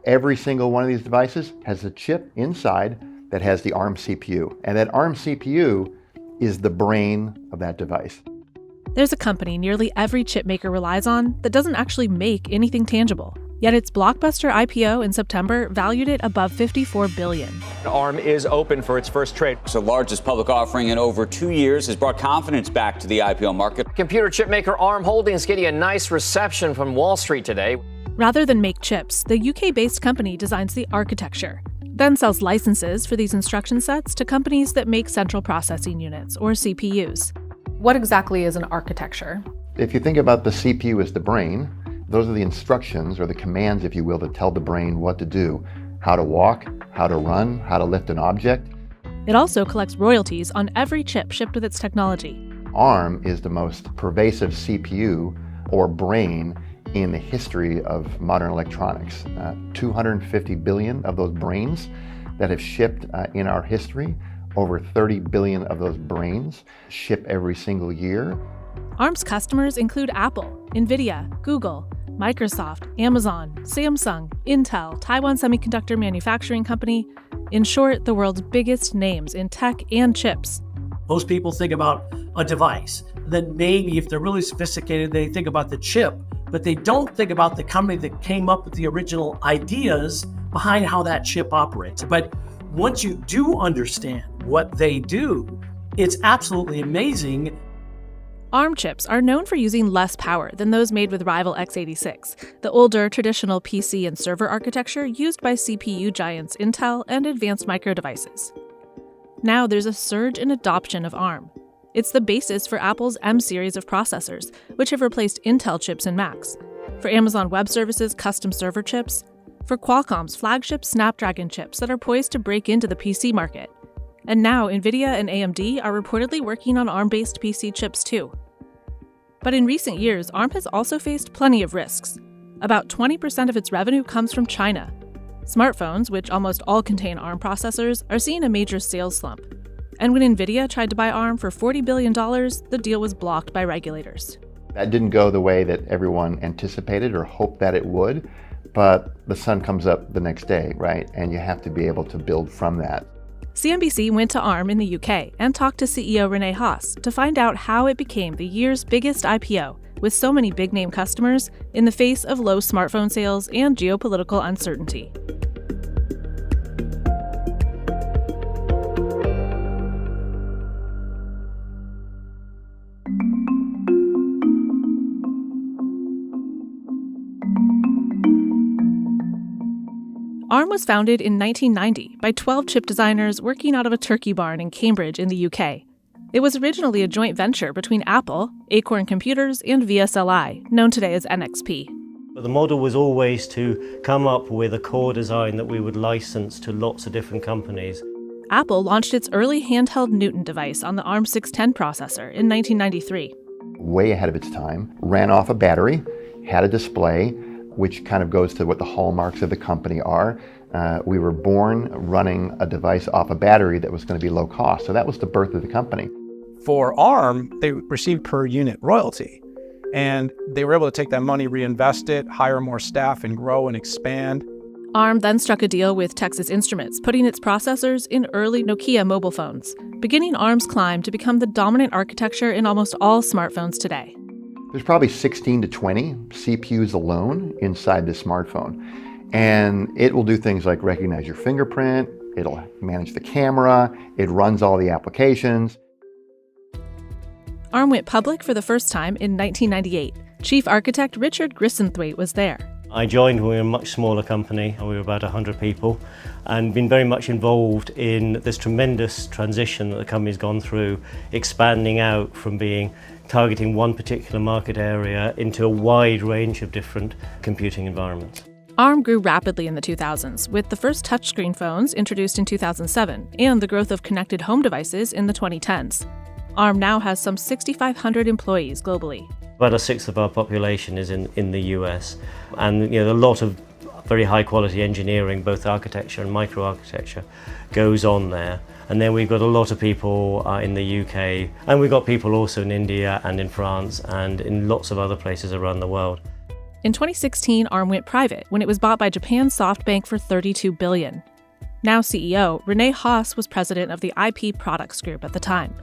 Every single one of these devices has a chip inside that has the ARM CPU. And that ARM CPU is the brain of that device. There's a company nearly every chip maker relies on that doesn't actually make anything tangible. Yet its blockbuster IPO in September valued it above $54 billion. ARM is open for its first trade. It's the largest public offering in over 2 years, has brought confidence back to the IPO market. Computer chip maker ARM Holdings getting a nice reception from Wall Street today. Rather than make chips, the UK-based company designs the architecture, then sells licenses for these instruction sets to companies that make central processing units, or CPUs. What exactly is an architecture? If you think about the CPU as the brain, those are the instructions, or the commands, if you will, that tell the brain what to do, how to walk, how to run, how to lift an object. It also collects royalties on every chip shipped with its technology. ARM is the most pervasive CPU, or brain, in the history of modern electronics. 250 billion of those brains that have shipped in our history. Over 30 billion of those brains ship every single year. ARM's customers include Apple, NVIDIA, Google, Microsoft, Amazon, Samsung, Intel, Taiwan Semiconductor Manufacturing Company. In short, the world's biggest names in tech and chips. Most people think about a device. Then maybe if they're really sophisticated, they think about the chip, but they don't think about the company that came up with the original ideas behind how that chip operates. But once you do understand what they do, it's absolutely amazing. ARM chips are known for using less power than those made with rival x86, the older traditional PC and server architecture used by CPU giants Intel and Advanced Micro Devices. Now there's a surge in adoption of ARM. It's the basis for Apple's M series of processors, which have replaced Intel chips in Macs, for Amazon Web Services' custom server chips, for Qualcomm's flagship Snapdragon chips that are poised to break into the PC market. And now NVIDIA and AMD are reportedly working on ARM-based PC chips too. But in recent years, ARM has also faced plenty of risks. About 20% of its revenue comes from China. Smartphones, which almost all contain ARM processors, are seeing a major sales slump. And when NVIDIA tried to buy ARM for $40 billion, the deal was blocked by regulators. That didn't go the way that everyone anticipated or hoped that it would, but the sun comes up the next day, right? And you have to be able to build from that. CNBC went to ARM in the UK and talked to CEO Rene Haas to find out how it became the year's biggest IPO with so many big-name customers in the face of low smartphone sales and geopolitical uncertainty. ARM was founded in 1990 by 12 chip designers working out of a turkey barn in Cambridge in the UK. It was originally a joint venture between Apple, Acorn Computers, and VSLI, known today as NXP. But the model was always to come up with a core design that we would license to lots of different companies. Apple launched its early handheld Newton device on the ARM 610 processor in 1993. Way ahead of its time, ran off a battery, had a display, which kind of goes to what the hallmarks of the company are. We were born running a device off a battery that was going to be low cost. So that was the birth of the company. For ARM, they received per unit royalty. And they were able to take that money, reinvest it, hire more staff, and grow and expand. ARM then struck a deal with Texas Instruments, putting its processors in early Nokia mobile phones, beginning ARM's climb to become the dominant architecture in almost all smartphones today. There's probably 16 to 20 CPUs alone inside the smartphone. And it will do things like recognize your fingerprint, it'll manage the camera, it runs all the applications. ARM went public for the first time in 1998. Chief architect Richard Grissenthwaite was there. I joined when we were a much smaller company. We were about 100 people and been very much involved in this tremendous transition that the company's gone through, expanding out from being targeting one particular market area into a wide range of different computing environments. ARM grew rapidly in the 2000s, with the first touchscreen phones introduced in 2007 and the growth of connected home devices in the 2010s. ARM now has some 6,500 employees globally. About a sixth of our population is in the US, and a lot of very high quality engineering, both architecture and microarchitecture, goes on there. And then we've got a lot of people in the UK, and we've got people also in India and in France and in lots of other places around the world. In 2016, ARM went private when it was bought by Japan's SoftBank for $32 billion. Now CEO, Rene Haas was president of the IP Products Group at the time,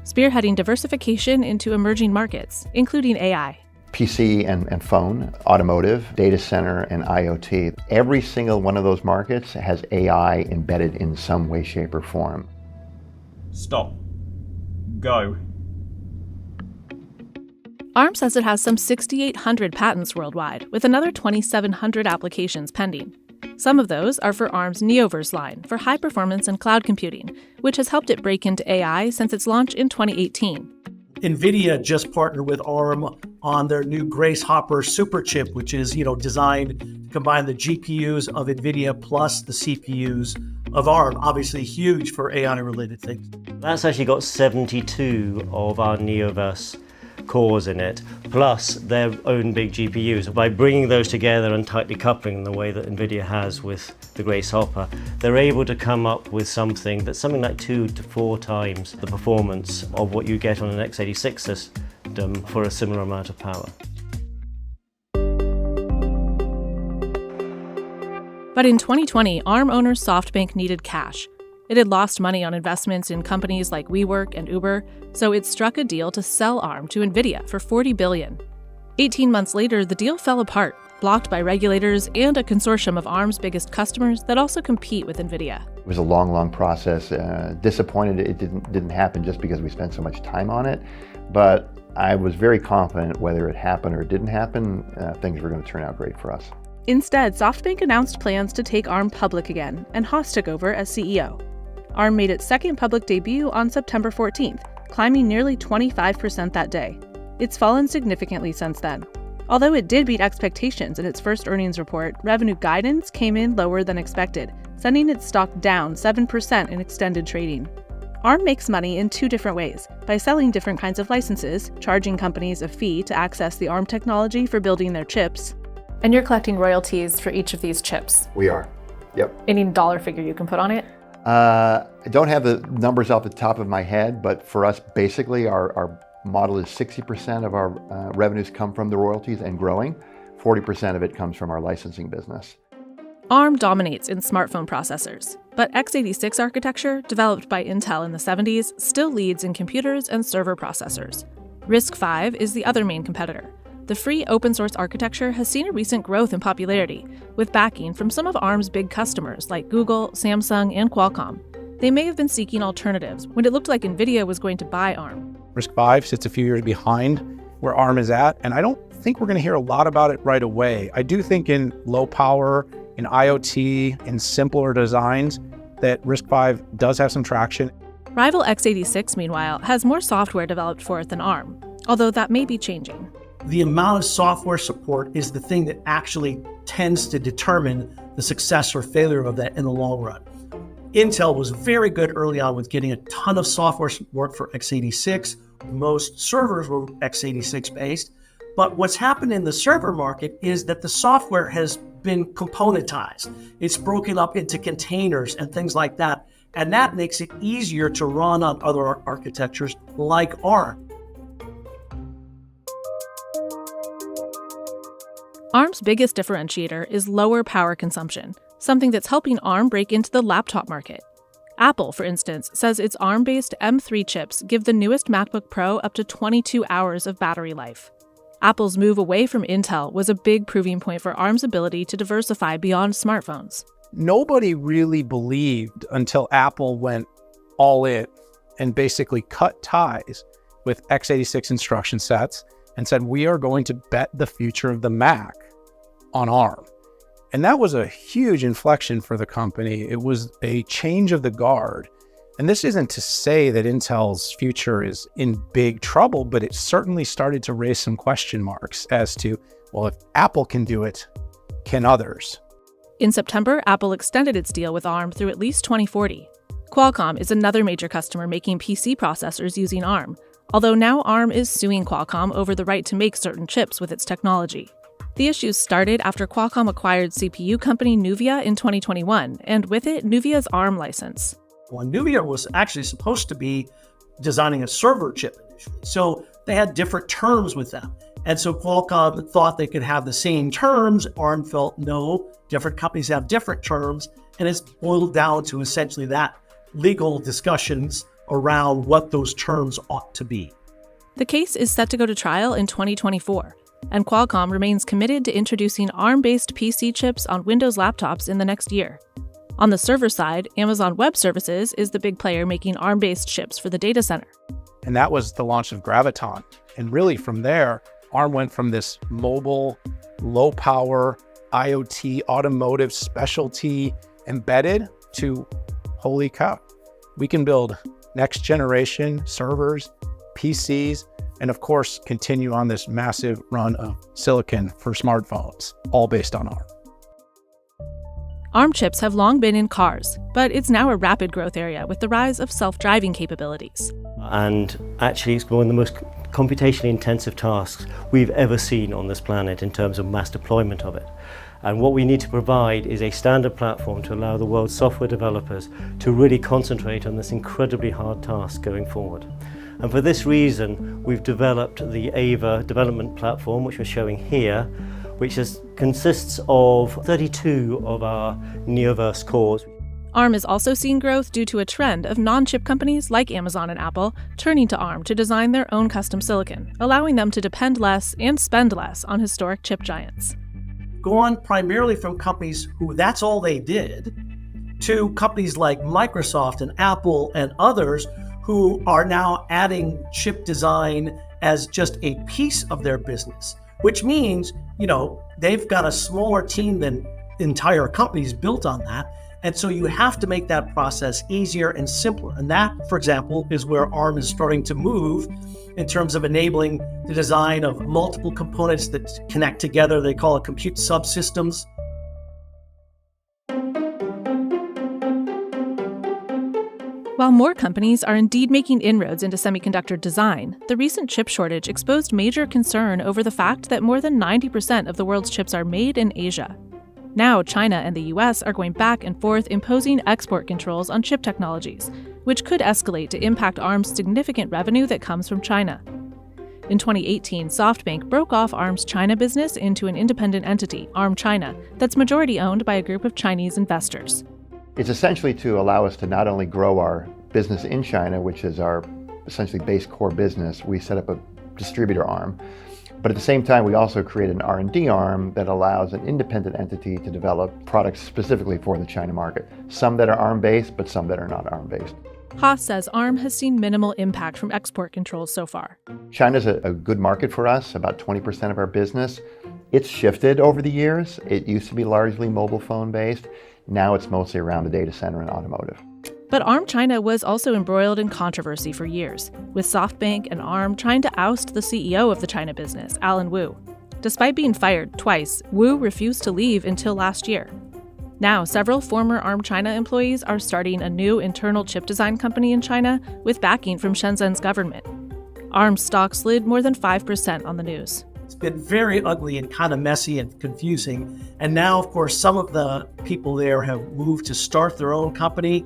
spearheading diversification into emerging markets, including AI. PC and phone, automotive, data center, and IoT. Every single one of those markets has AI embedded in some way, shape, or form. Stop. Go. ARM says it has some 6,800 patents worldwide, with another 2,700 applications pending. Some of those are for ARM's Neoverse line for high performance and cloud computing, which has helped it break into AI since its launch in 2018. NVIDIA just partnered with ARM on their new Grace Hopper Superchip, which is, designed to combine the GPUs of NVIDIA plus the CPUs of ARM. Obviously huge for AI-related things. That's actually got 72 of our Neoverse cores in it, plus their own big GPUs. By bringing those together and tightly coupling the way that NVIDIA has with the Grace Hopper, they're able to come up with something that's something like 2 to 4 times the performance of what you get on an x86 system for a similar amount of power. But in 2020, ARM owner SoftBank needed cash. It had lost money on investments in companies like WeWork and Uber, so it struck a deal to sell ARM to NVIDIA for $40 billion. 18 months later, the deal fell apart, blocked by regulators and a consortium of ARM's biggest customers that also compete with NVIDIA. It was a long process. Disappointed it didn't happen just because we spent so much time on it, but I was very confident whether it happened or didn't happen, things were going to turn out great for us. Instead, SoftBank announced plans to take ARM public again, and Haas took over as CEO. ARM made its second public debut on September 14th, climbing nearly 25% that day. It's fallen significantly since then. Although it did beat expectations in its first earnings report, revenue guidance came in lower than expected, sending its stock down 7% in extended trading. ARM makes money in 2 different ways, by selling different kinds of licenses, charging companies a fee to access the ARM technology for building their chips. And you're collecting royalties for each of these chips. We are. Yep. Any dollar figure you can put on it? I don't have the numbers off the top of my head, but for us, basically, our model is 60% of our revenues come from the royalties and growing. 40% of it comes from our licensing business. ARM dominates in smartphone processors, but x86 architecture, developed by Intel in the 70s, still leads in computers and server processors. RISC-V is the other main competitor. The free open-source architecture has seen a recent growth in popularity, with backing from some of ARM's big customers like Google, Samsung, and Qualcomm. They may have been seeking alternatives when it looked like NVIDIA was going to buy ARM. RISC-V sits a few years behind where ARM is at, and I don't think we're going to hear a lot about it right away. I do think in low power, in IoT, in simpler designs, that RISC-V does have some traction. Rival x86, meanwhile, has more software developed for it than ARM, although that may be changing. The amount of software support is the thing that actually tends to determine the success or failure of that in the long run. Intel was very good early on with getting a ton of software support for x86. Most servers were x86 based, but what's happened in the server market is that the software has been componentized. It's broken up into containers and things like that, and that makes it easier to run on other architectures like ARM. ARM's biggest differentiator is lower power consumption, something that's helping ARM break into the laptop market. Apple, for instance, says its ARM-based M3 chips give the newest MacBook Pro up to 22 hours of battery life. Apple's move away from Intel was a big proving point for ARM's ability to diversify beyond smartphones. Nobody really believed until Apple went all in and basically cut ties with x86 instruction sets and said, we are going to bet the future of the Mac on ARM. And that was a huge inflection for the company. It was a change of the guard. And this isn't to say that Intel's future is in big trouble, but it certainly started to raise some question marks as to, well, if Apple can do it, can others? In September, Apple extended its deal with ARM through at least 2040. Qualcomm is another major customer making PC processors using ARM, although now ARM is suing Qualcomm over the right to make certain chips with its technology. The issues started after Qualcomm acquired CPU company Nuvia in 2021, and with it, Nuvia's ARM license. Well, Nuvia was actually supposed to be designing a server chip initially, so they had different terms with them. And so Qualcomm thought they could have the same terms. ARM felt no, different companies have different terms. And it's boiled down to essentially that legal discussions around what those terms ought to be. The case is set to go to trial in 2024, and Qualcomm remains committed to introducing ARM-based PC chips on Windows laptops in the next year. On the server side, Amazon Web Services is the big player making ARM-based chips for the data center. And that was the launch of Graviton. And really from there, ARM went from this mobile, low power, IoT, automotive, specialty, embedded to holy cow. We can build next generation servers, PCs, and of course, continue on this massive run of silicon for smartphones, all based on ARM. ARM chips have long been in cars, but it's now a rapid growth area with the rise of self-driving capabilities. And actually, it's one of the most computationally intensive tasks we've ever seen on this planet in terms of mass deployment of it. And what we need to provide is a standard platform to allow the world's software developers to really concentrate on this incredibly hard task going forward. And for this reason, we've developed the AVA development platform, which we're showing here, which consists of 32 of our Neoverse cores. ARM is also seeing growth due to a trend of non-chip companies like Amazon and Apple turning to ARM to design their own custom silicon, allowing them to depend less and spend less on historic chip giants. Gone primarily from companies who that's all they did, to companies like Microsoft and Apple and others who are now adding chip design as just a piece of their business, which means, they've got a smaller team than entire companies built on that. And so you have to make that process easier and simpler. And that, for example, is where ARM is starting to move in terms of enabling the design of multiple components that connect together. They call it compute subsystems. While more companies are indeed making inroads into semiconductor design, the recent chip shortage exposed major concern over the fact that more than 90% of the world's chips are made in Asia. Now, China and the US are going back and forth imposing export controls on chip technologies, which could escalate to impact ARM's significant revenue that comes from China. In 2018, SoftBank broke off ARM's China business into an independent entity, ARM China, that's majority owned by a group of Chinese investors. It's essentially to allow us to not only grow our business in China, which is our essentially base core business. We set up a distributor arm, but at the same time, we also create an R&D arm that allows an independent entity to develop products specifically for the China market. Some that are ARM-based, but some that are not ARM-based. Haas says ARM has seen minimal impact from export controls so far. China's a good market for us, about 20% of our business. It's shifted over the years. It used to be largely mobile phone-based. Now it's mostly around the data center and automotive. But ARM China was also embroiled in controversy for years, with SoftBank and ARM trying to oust the CEO of the China business, Alan Wu. Despite being fired twice, Wu refused to leave until last year. Now, several former ARM China employees are starting a new internal chip design company in China with backing from Shenzhen's government. ARM's stock slid more than 5% on the news. It's been very ugly and kind of messy and confusing. And now, of course, some of the people there have moved to start their own company.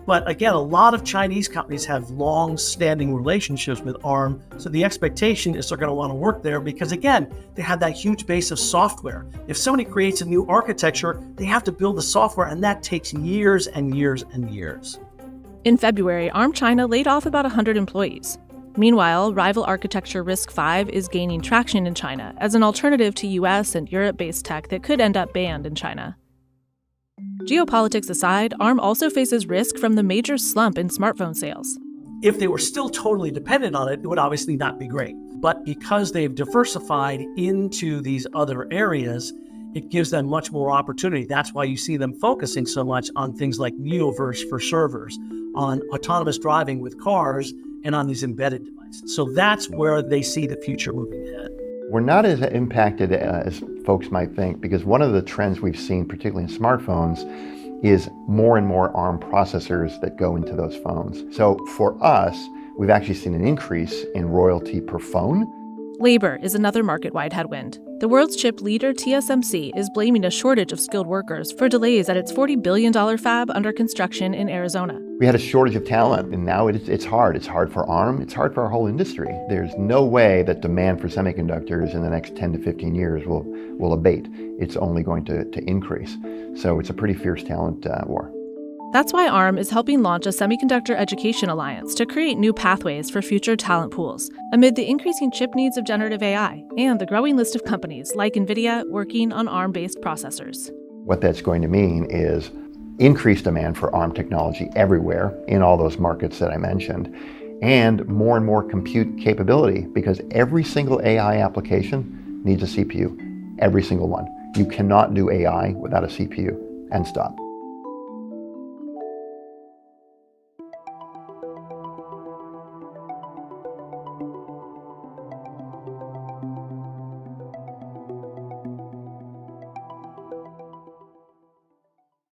But again, a lot of Chinese companies have long-standing relationships with ARM. So the expectation is they're going to want to work there because, again, they have that huge base of software. If somebody creates a new architecture, they have to build the software, and that takes years and years and years. In February, ARM China laid off about 100 employees. Meanwhile, rival architecture RISC-V is gaining traction in China as an alternative to US and Europe-based tech that could end up banned in China. Geopolitics aside, ARM also faces risk from the major slump in smartphone sales. If they were still totally dependent on it, it would obviously not be great. But because they've diversified into these other areas, it gives them much more opportunity. That's why you see them focusing so much on things like Neoverse for servers, on autonomous driving with cars, and on these embedded devices. So that's where they see the future moving ahead. We're not as impacted as folks might think, because one of the trends we've seen, particularly in smartphones, is more and more ARM processors that go into those phones. So for us, we've actually seen an increase in royalty per phone. Labor is another market-wide headwind. The world's chip leader TSMC is blaming a shortage of skilled workers for delays at its $40 billion fab under construction in Arizona. We had a shortage of talent, and now it's hard. It's hard for ARM. It's hard for our whole industry. There's no way that demand for semiconductors in the next 10 to 15 years will abate. It's only going to increase. So it's a pretty fierce talent war. That's why ARM is helping launch a semiconductor education alliance to create new pathways for future talent pools, amid the increasing chip needs of generative AI and the growing list of companies like NVIDIA working on ARM-based processors. What that's going to mean is increased demand for ARM technology everywhere in all those markets that I mentioned, and more compute capability, because every single AI application needs a CPU, every single one. You cannot do AI without a CPU, and stop.